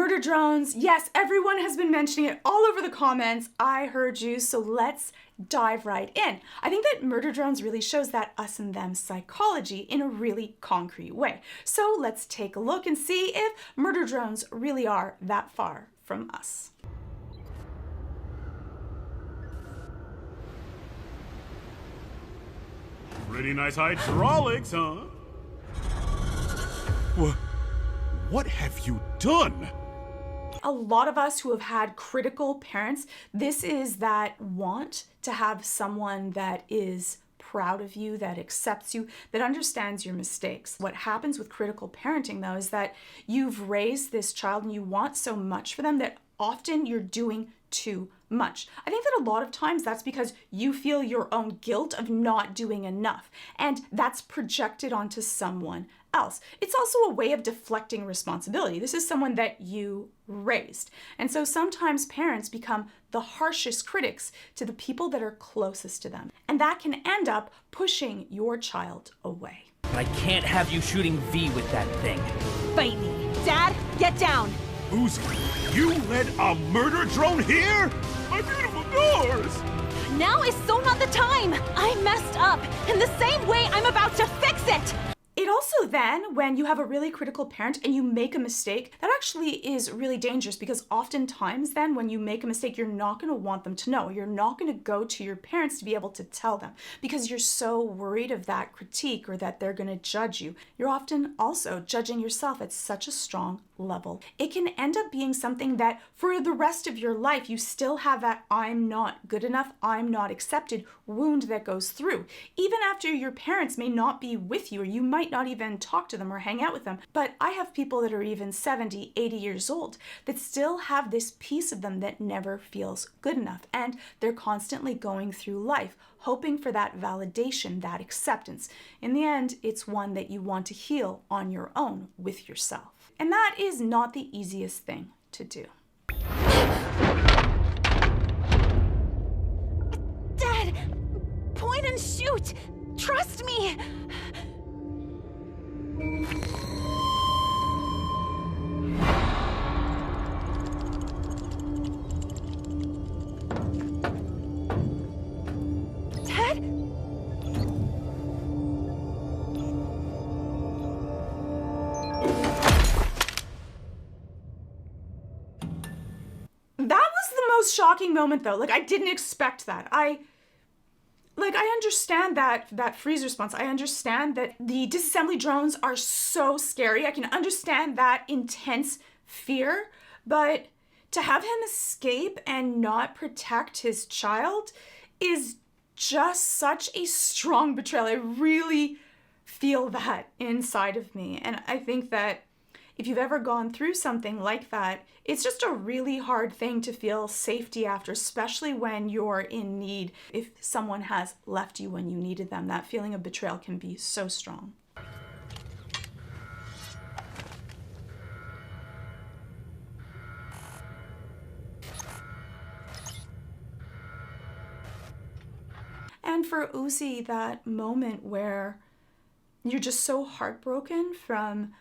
Murder drones, yes, everyone has been mentioning it all over the comments. I heard you, so let's dive right in. I think that murder drones really shows that us and them psychology in a really concrete way. So let's take a look and see if murder drones really are that far from us. Pretty nice hydraulics, huh? What have you done? A lot of us who have had critical parents, this is that want to have someone that is proud of you, that accepts you, that understands your mistakes. What happens with critical parenting, though, is that you've raised this child and you want so much for them that often you're doing too much. I think that a lot of times that's because you feel your own guilt of not doing enough, and that's projected onto someone else. It's also a way of deflecting responsibility. This is someone that you raised. And so sometimes parents become the harshest critics to the people that are closest to them. And that can end up pushing your child away. I can't have you shooting V with that thing. Fight me. Dad, get down. Uzi, you led a murder drone here? My beautiful doors! Now is so not the time. I messed up. In the same way, I'm about to fix it. It also then, when you have a really critical parent and you make a mistake, that actually is really dangerous, because oftentimes then when you make a mistake, you're not going to want them to know. You're not going to go to your parents to be able to tell them because you're so worried of that critique or that they're going to judge you. You're often also judging yourself at such a strong level. It can end up being something that for the rest of your life, you still have that I'm not good enough, I'm not accepted wound that goes through. Even after your parents may not be with you, or you might not even talk to them or hang out with them. But I have people that are even 70, 80 years old that still have this piece of them that never feels good enough. And they're constantly going through life, hoping for that validation, that acceptance. In the end, it's one that you want to heal on your own with yourself. And that is not the easiest thing to do. Dad, point and shoot. Trust me. Dad? That was the most shocking moment, though. Like, I didn't expect that. I understand that freeze response. I understand that the disassembly drones are so scary. I can understand that intense fear, but to have him escape and not protect his child is just such a strong betrayal. I really feel that inside of me. And I think that if you've ever gone through something like that, it's just a really hard thing to feel safety after, especially when you're in need. If someone has left you when you needed them, that feeling of betrayal can be so strong. And for Uzi, that moment where you're just so heartbroken from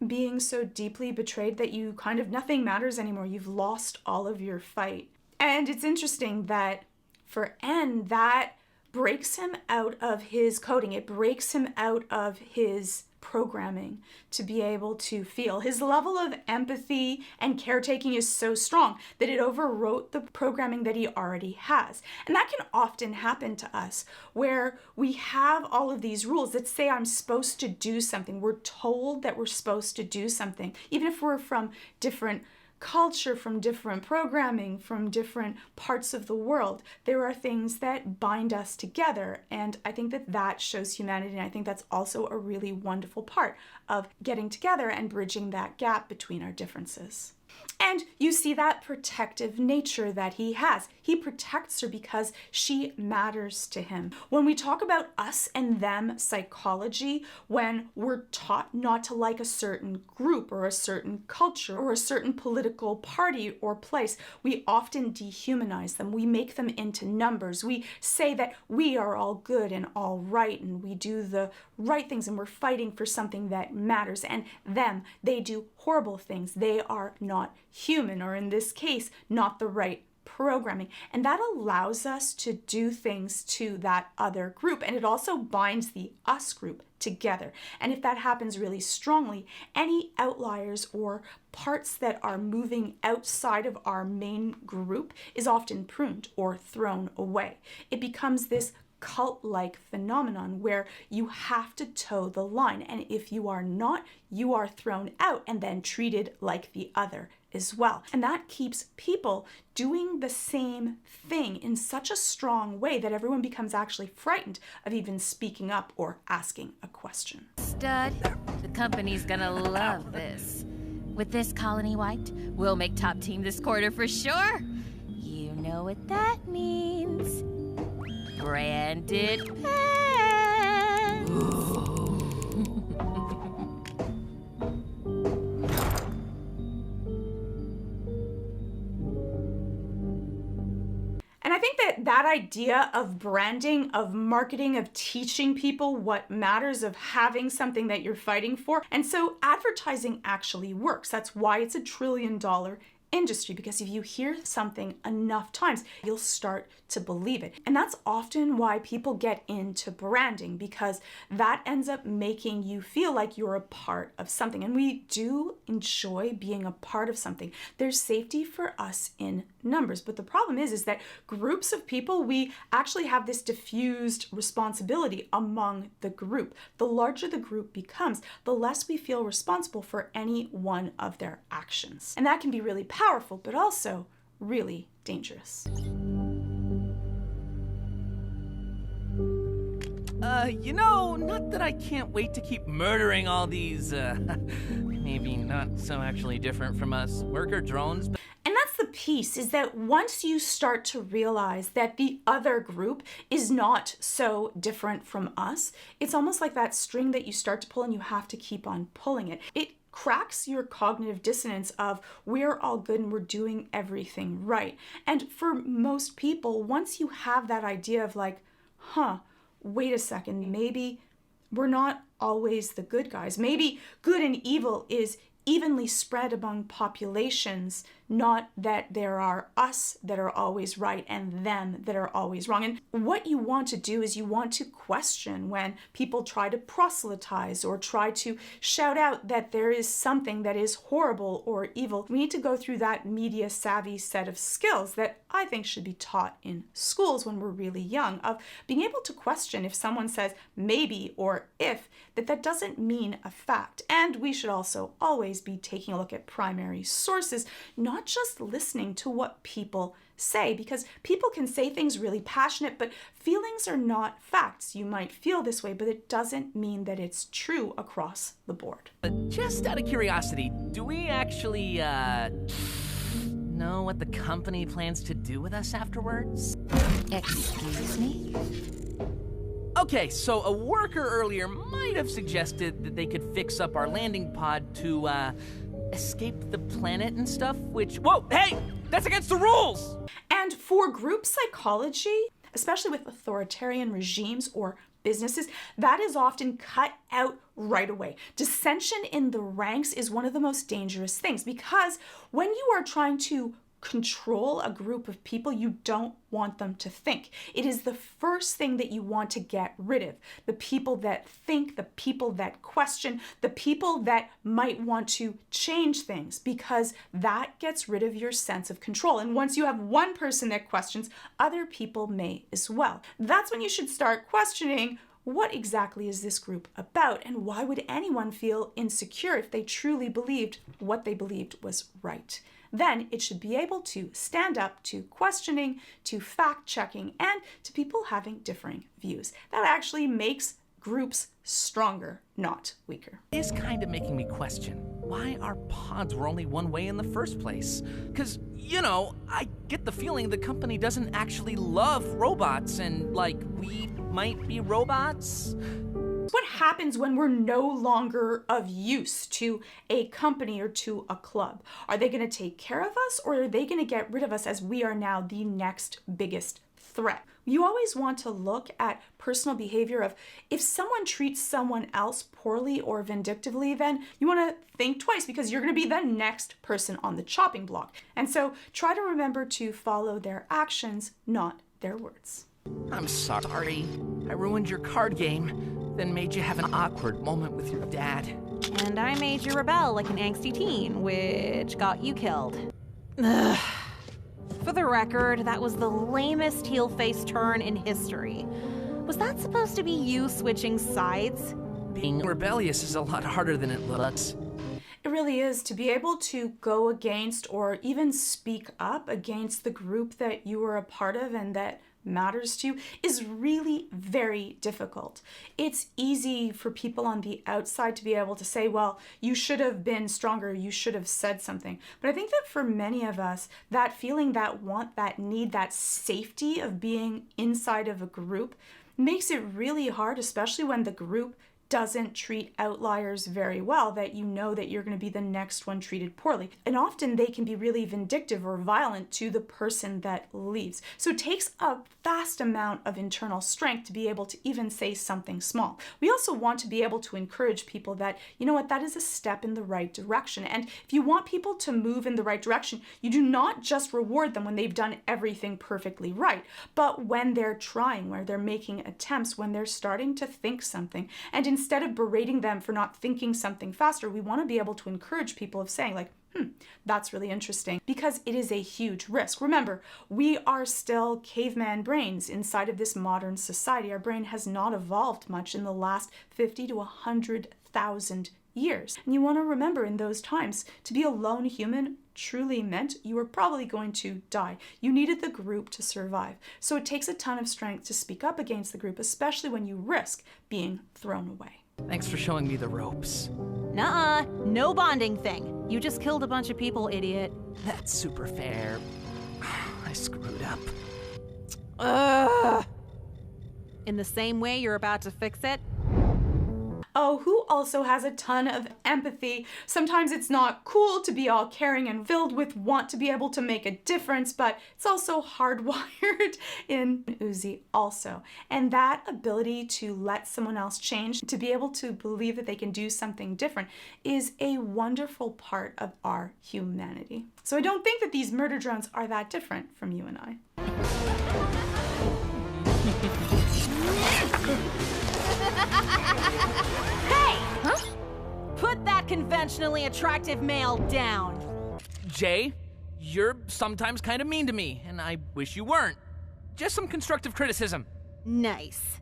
being so deeply betrayed that you kind of, nothing matters anymore. You've lost all of your fight. And it's interesting that for N, that breaks him out of his coding. It breaks him out of his programming to be able to feel. His level of empathy and caretaking is so strong that it overwrote the programming that he already has. And that can often happen to us, where we have all of these rules that say I'm supposed to do something. We're told that we're supposed to do something, even if we're from different culture, from different programming, from different parts of the world. There are things that bind us together, and I think that that shows humanity, and I think that's also a really wonderful part of getting together and bridging that gap between our differences. And you see that protective nature that he has. He protects her because she matters to him. When we talk about us and them psychology, when we're taught not to like a certain group or a certain culture or a certain political political party or place, we often dehumanize them. We make them into numbers. We say that we are all good and all right, and we do the right things, and we're fighting for something that matters. And them, they do horrible things. They are not human, or in this case, not the right programming. And that allows us to do things to that other group. And it also binds the us group together. And if that happens really strongly, any outliers or parts that are moving outside of our main group is often pruned or thrown away. It becomes this cult-like phenomenon where you have to toe the line. And if you are not, you are thrown out and then treated like the other as well. And that keeps people doing the same thing in such a strong way that everyone becomes actually frightened of even speaking up or asking a question. Stud, the company's gonna love this. With this colony wiped, we'll make top team this quarter for sure. You know what that means. Branded pants. And I think that idea of branding, of marketing, of teaching people what matters, of having something that you're fighting for. And so advertising actually works. That's why it's $1 trillion industry, because if you hear something enough times, you'll start to believe it. And that's often why people get into branding, because that ends up making you feel like you're a part of something. And we do enjoy being a part of something. There's safety for us in numbers. But the problem is that groups of people, we actually have this diffused responsibility among the group. The larger the group becomes, the less we feel responsible for any one of their actions. And that can be really powerful, but also really dangerous. Not that I can't wait to keep murdering all these, maybe not so actually different from us worker drones, but... And that's the piece, is that once you start to realize that the other group is not so different from us, it's almost like that string that you start to pull and you have to keep on pulling it. It cracks your cognitive dissonance of we're all good and we're doing everything right. And for most people, once you have that idea of like, wait a second, maybe we're not always the good guys. Maybe good and evil is evenly spread among populations, not that there are us that are always right and them that are always wrong. And what you want to do is you want to question when people try to proselytize or try to shout out that there is something that is horrible or evil. We need to go through that media savvy set of skills that I think should be taught in schools when we're really young, of being able to question if someone says maybe or if, that doesn't mean a fact. And we should also always be taking a look at primary sources, not just listening to what people say, because people can say things really passionate, but feelings are not facts. You might feel this way, but it doesn't mean that it's true across the board. Just out of curiosity, do we actually, know what the company plans to do with us afterwards? Excuse me? Okay, so a worker earlier might have suggested that they could fix up our landing pod to, escape the planet and stuff, which... Whoa, hey! That's against the rules! And for group psychology, especially with authoritarian regimes or businesses, that is often cut out right away. Dissension in the ranks is one of the most dangerous things, because when you are trying to control a group of people, you don't want them to think. It is the first thing that you want to get rid of. The people that think, the people that question, the people that might want to change things, because that gets rid of your sense of control. And once you have one person that questions, other people may as well. That's when you should start questioning, what exactly is this group about? And why would anyone feel insecure if they truly believed what they believed was right? Then it should be able to stand up to questioning, to fact-checking, and to people having differing views. That actually makes groups stronger, not weaker. It's kind of making me question why our pods were only one way in the first place. Because, I get the feeling the company doesn't actually love robots and, we might be robots. What happens when we're no longer of use to a company or to a club? Are they going to take care of us, or are they going to get rid of us as we are now the next biggest threat? You always want to look at personal behavior of, if someone treats someone else poorly or vindictively, then you want to think twice, because you're going to be the next person on the chopping block. And so try to remember to follow their actions, not their words. I'm sorry. I ruined your card game, then made you have an awkward moment with your dad. And I made you rebel like an angsty teen, which got you killed. Ugh. For the record, that was the lamest heel-face turn in history. Was that supposed to be you switching sides? Being rebellious is a lot harder than it looks. It really is. To be able to go against or even speak up against the group that you are a part of and that matters to you is really very difficult. It's easy for people on the outside to be able to say, well, you should have been stronger, you should have said something. But I think that for many of us, that feeling, that want, that need, that safety of being inside of a group makes it really hard, especially when the group doesn't treat outliers very well, that you know that you're going to be the next one treated poorly. And often they can be really vindictive or violent to the person that leaves. So it takes a vast amount of internal strength to be able to even say something small. We also want to be able to encourage people that, you know what, that is a step in the right direction. And if you want people to move in the right direction, you do not just reward them when they've done everything perfectly right, but when they're trying, where they're making attempts, when they're starting to think something. And instead of berating them for not thinking something faster, we want to be able to encourage people of saying like, that's really interesting, because it is a huge risk. Remember, we are still caveman brains inside of this modern society. Our brain has not evolved much in the last 50 to 100,000 years. And you want to remember in those times, to be a lone human truly meant you were probably going to die. You needed the group to survive. So it takes a ton of strength to speak up against the group, especially when you risk being thrown away. Thanks for showing me the ropes. Nuh-uh, no bonding thing. You just killed a bunch of people, idiot. That's super fair. I screwed up. Ugh. In the same way you're about to fix it? Oh, who also has a ton of empathy. Sometimes it's not cool to be all caring and filled with want to be able to make a difference, but it's also hardwired in Uzi also. And that ability to let someone else change, to be able to believe that they can do something different, is a wonderful part of our humanity. So I don't think that these murder drones are that different from you and I. Put that conventionally attractive male down. Jay, you're sometimes kind of mean to me, and I wish you weren't. Just some constructive criticism. Nice.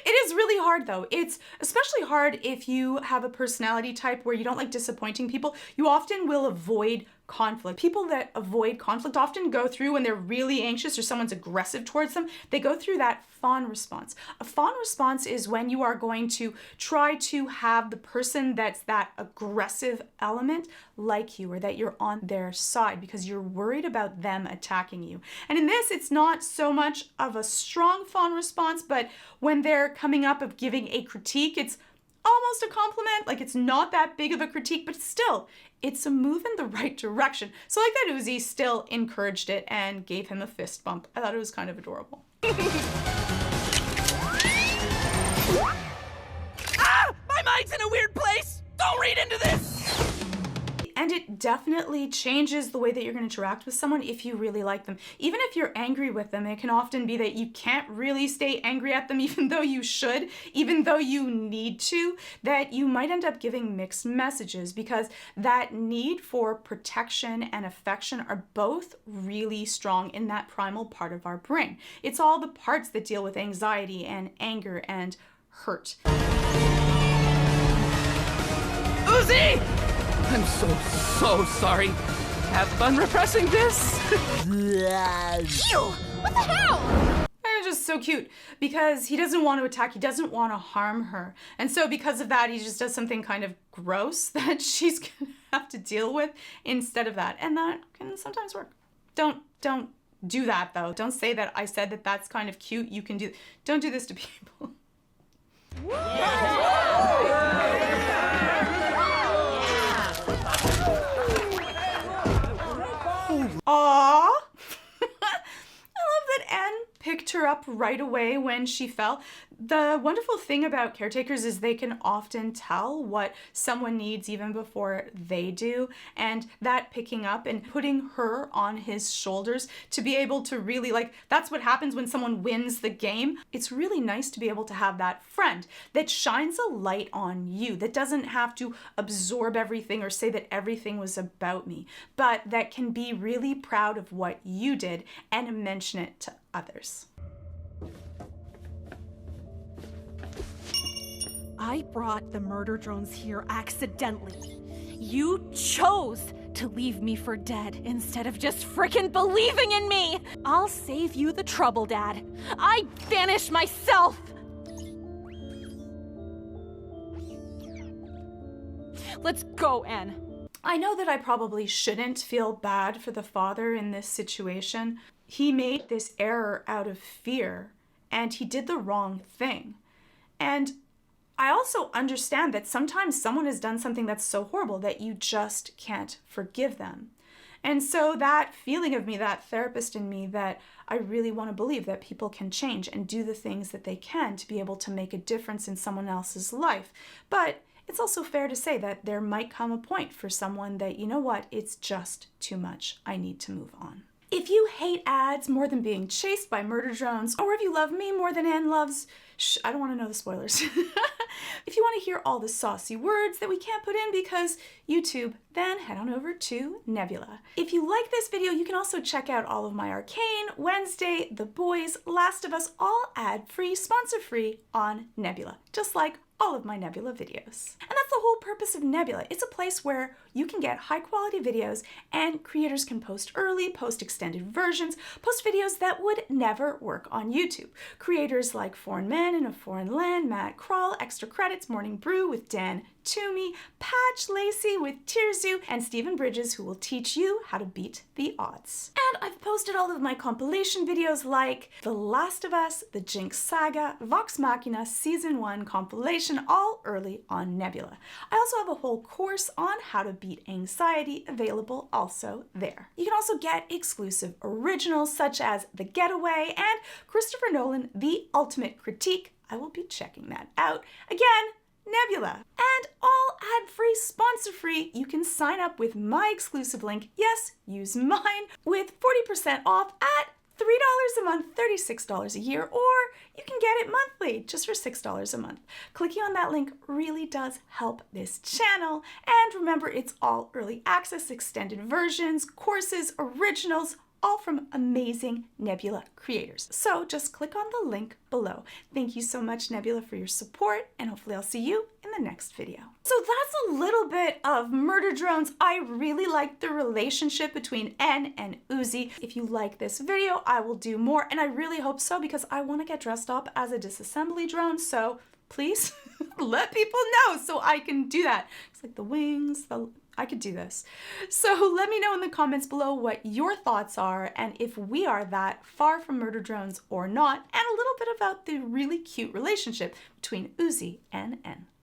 It is really hard though. It's especially hard if you have a personality type where you don't like disappointing people. You often will avoid conflict. People that avoid conflict often go through, when they're really anxious or someone's aggressive towards them, they go through that fawn response. A fawn response is when you are going to try to have the person that's that aggressive element like you, or that you're on their side because you're worried about them attacking you. And in this, it's not so much of a strong fawn response, but when they're coming up of giving a critique, it's almost a compliment. Like, it's not that big of a critique, but still, it's a move in the right direction. So like that Uzi still encouraged it and gave him a fist bump. I thought it was kind of adorable. Ah! My mind's in a weird place! Don't read into this! And it definitely changes the way that you're going to interact with someone if you really like them. Even if you're angry with them, it can often be that you can't really stay angry at them even though you should, even though you need to, that you might end up giving mixed messages, because that need for protection and affection are both really strong in that primal part of our brain. It's all the parts that deal with anxiety and anger and hurt. Uzi! I'm so sorry. Have fun repressing this. Ew! What the hell? They're just so cute because he doesn't want to attack. He doesn't want to harm her. And so because of that, he just does something kind of gross that she's going to have to deal with instead of that. And that can sometimes work. Don't do that though. Don't say that I said that that's kind of cute. You can do. Don't do this to people. Aww. I love that Anne picked her up right away when she fell. The wonderful thing about caretakers is they can often tell what someone needs even before they do, and that picking up and putting her on his shoulders to be able to really, like, that's what happens when someone wins the game. It's really nice to be able to have that friend that shines a light on you, that doesn't have to absorb everything or say that everything was about me, but that can be really proud of what you did and mention it to others. I brought the murder drones here accidentally. You chose to leave me for dead instead of just frickin' believing in me. I'll save you the trouble, Dad. I vanished myself. Let's go, Anne. I know that I probably shouldn't feel bad for the father in this situation. He made this error out of fear, and he did the wrong thing. And I also understand that sometimes someone has done something that's so horrible that you just can't forgive them. And so that feeling of me, that therapist in me, that I really want to believe that people can change and do the things that they can to be able to make a difference in someone else's life. But it's also fair to say that there might come a point for someone that, you know what, it's just too much. I need to move on. If you hate ads more than being chased by murder drones, or if you love me more than Anne loves, I don't want to know the spoilers. If you want to hear all the saucy words that we can't put in because YouTube, then head on over to Nebula. If you like this video, you can also check out all of my Arcane, Wednesday, The Boys, Last of Us, all ad-free, sponsor-free on Nebula, just like all of my Nebula videos. And that's the whole purpose of Nebula. It's a place where you can get high quality videos and creators can post early, post extended versions, post videos that would never work on YouTube. Creators like Foreign Men in a Foreign Land, Matt Crawl, Extra Credits, Morning Brew with Dan Toomey, Patch Lacey with Tirzu, and Stephen Bridges, who will teach you how to beat the odds. And I've posted all of my compilation videos like The Last of Us, The Jinx Saga, Vox Machina Season 1 compilation, all early on Nebula. I also have a whole course on how to beat anxiety available also there. You can also get exclusive originals such as The Getaway and Christopher Nolan, The Ultimate Critique. I will be checking that out. Again, Nebula. And all ad-free, sponsor-free, you can sign up with my exclusive link, yes, use mine, with 40% off at $3 a month, $36 a year, or you can get it monthly just for $6 a month. Clicking on that link really does help this channel. And remember, it's all early access, extended versions, courses, originals, all from amazing Nebula creators. So just click on the link below. Thank you so much, Nebula, for your support, and hopefully I'll see you in the next video. So that's a little bit of murder drones. I really like the relationship between N and Uzi. If you like this video, I will do more, and I really hope so because I want to get dressed up as a disassembly drone, so please let people know so I can do that. It's like the wings, I could do this. So let me know in the comments below what your thoughts are and if we are that far from murder drones or not, and a little bit about the really cute relationship between Uzi and N.